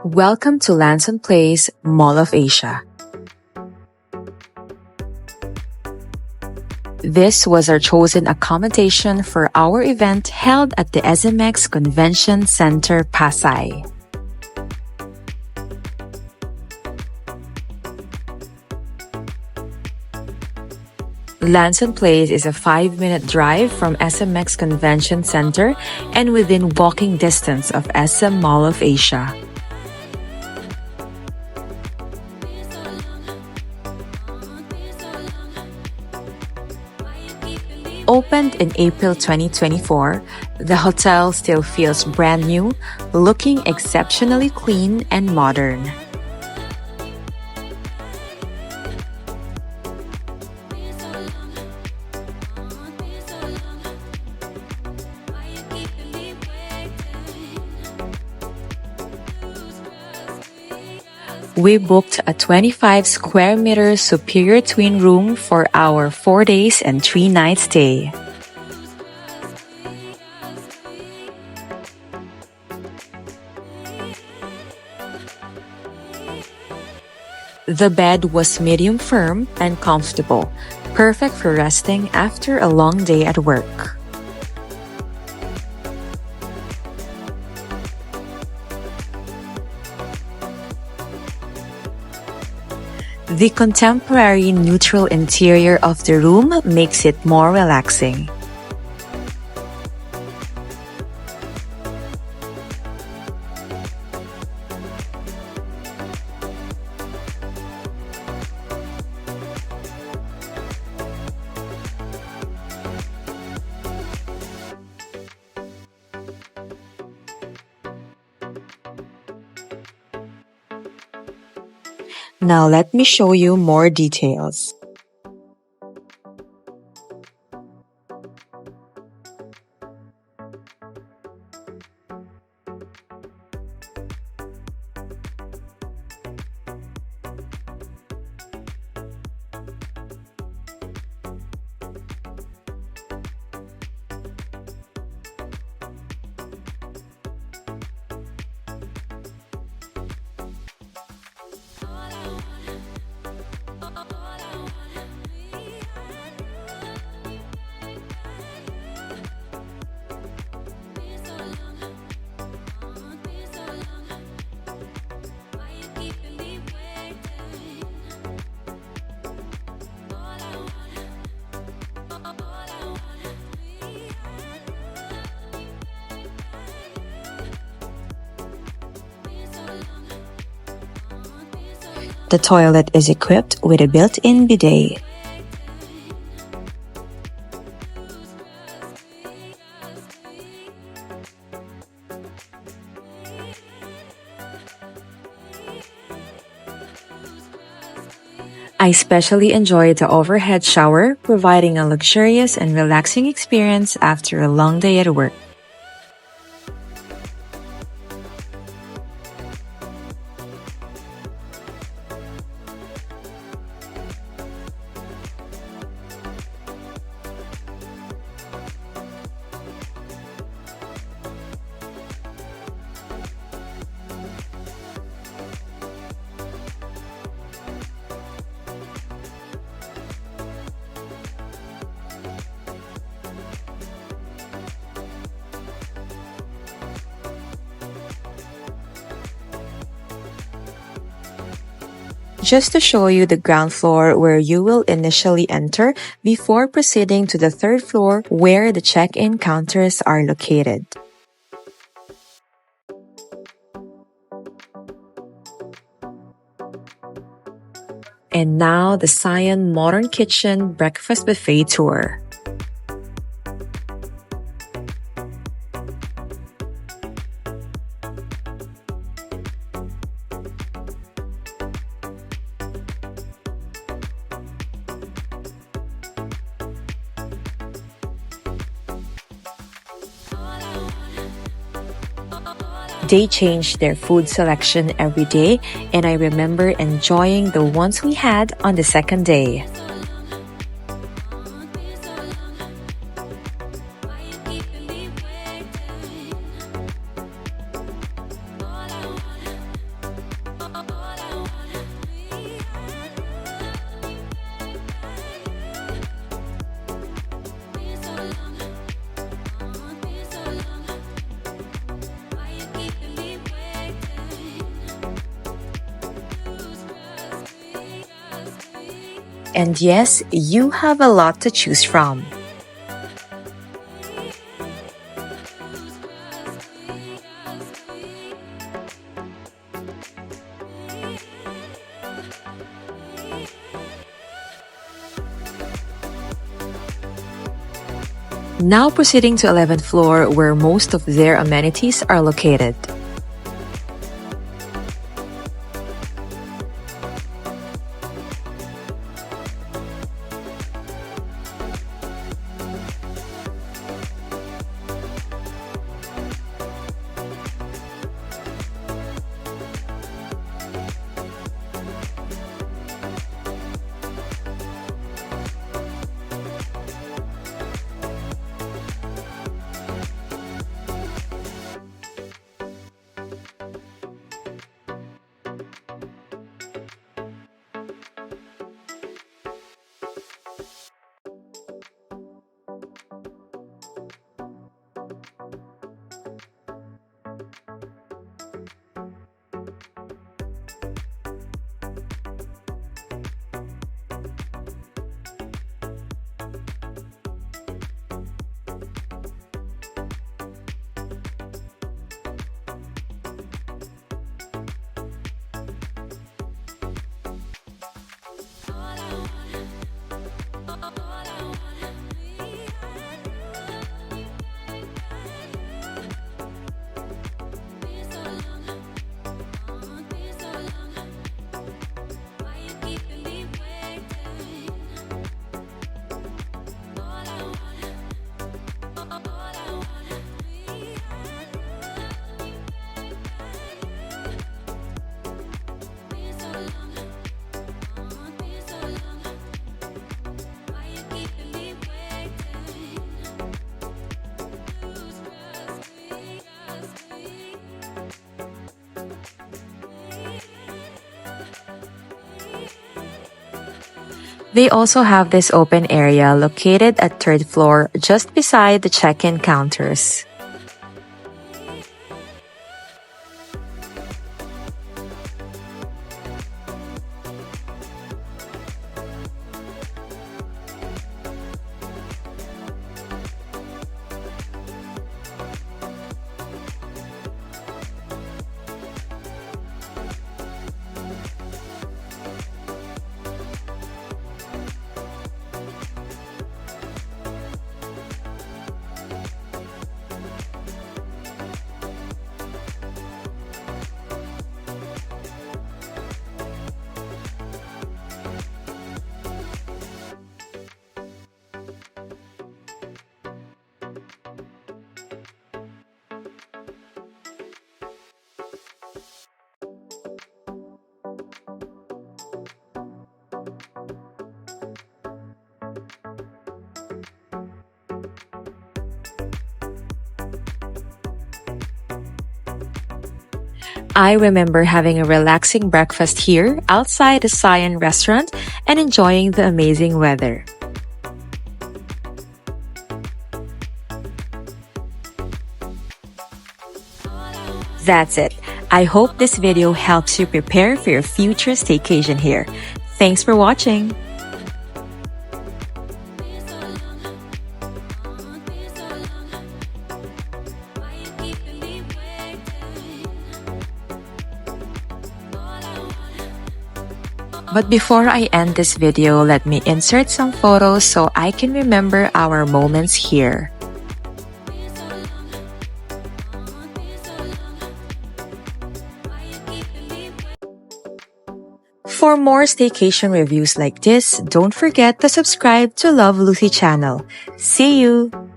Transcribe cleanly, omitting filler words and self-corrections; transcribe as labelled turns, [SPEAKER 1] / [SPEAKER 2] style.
[SPEAKER 1] Welcome to Lanson Place, Mall of Asia. This was our chosen accommodation for our event held at the SMX Convention Center, Pasay. Lanson Place is a 5-minute drive from SMX Convention Center and within walking distance of SM Mall of Asia. Opened in April 2024, the hotel still feels brand new, looking exceptionally clean and modern. We booked a 25 square meter superior twin room for our 4 days and 3 nights stay. The bed was medium firm and comfortable, perfect for resting after a long day at work. The contemporary neutral interior of the room makes it more relaxing. Now let me show you more details. The toilet is equipped with a built-in bidet. I especially enjoyed the overhead shower, providing a luxurious and relaxing experience after a long day at work. Just to show you the ground floor where you will initially enter before proceeding to the third floor where the check-in counters are located. And now the Scion Modern Kitchen Breakfast Buffet Tour. They changed their food selection every day, and I remember enjoying the ones we had on the second day. And yes, you have a lot to choose from. Now proceeding to 11th floor where most of their amenities are located. They also have this open area located at 3rd floor just beside the check-in counters. I remember having a relaxing breakfast here outside the Siam restaurant and enjoying the amazing weather. That's it. I hope this video helps you prepare for your future staycation here. Thanks for watching! But before I end this video, let me insert some photos so I can remember our moments here. For more staycation reviews like this, don't forget to subscribe to Love Lucy channel. See you!